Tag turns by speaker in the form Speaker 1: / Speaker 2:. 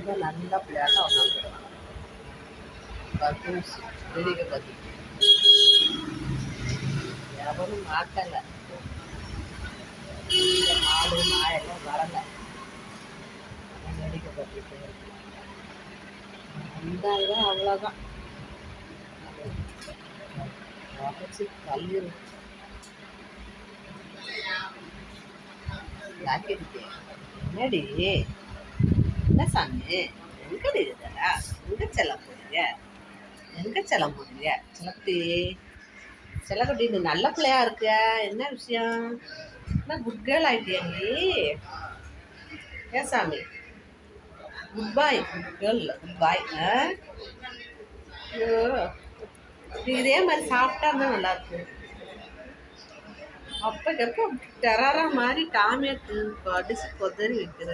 Speaker 1: நல்ல பிள்ளையாட்டம் உட்காந்துருவான். பத்தூசி வெளியே பற்றி எவனும் மாட்டலை. இந்த மாடு நாயெல்லாம் வரலை. வேடிக்கை பற்றிட்டு வந்தாங்க. அவ்வளோதான். உடச்சி தள்ளிடு. தாக்கிருக்கேன். என்னடி என்ன சாமி? எங்கடி இருக்குதா? எங்கே செல்லம் போறீங்க? எங்கே செல்லம் போறீங்க? செல்லக்குட்டி செல்லக்குட்டி, நீ நல்ல பிள்ளையா இருக்க. என்ன விஷயம்? என்ன குட் கேர்ள் ஆகிட்டியா நீ? ஏன் சாமி? குட் பாய். குட் கேர்ள் இல்லை, குட் பாய். ஐயோ, நீ இதே மாதிரி சாப்பிட்டா இருந்தால் நல்லாயிருக்கும். அப்பக்கப்போ டெரரா மாதிரி டாமியா அடிச்சு கொதறி வைக்கிற.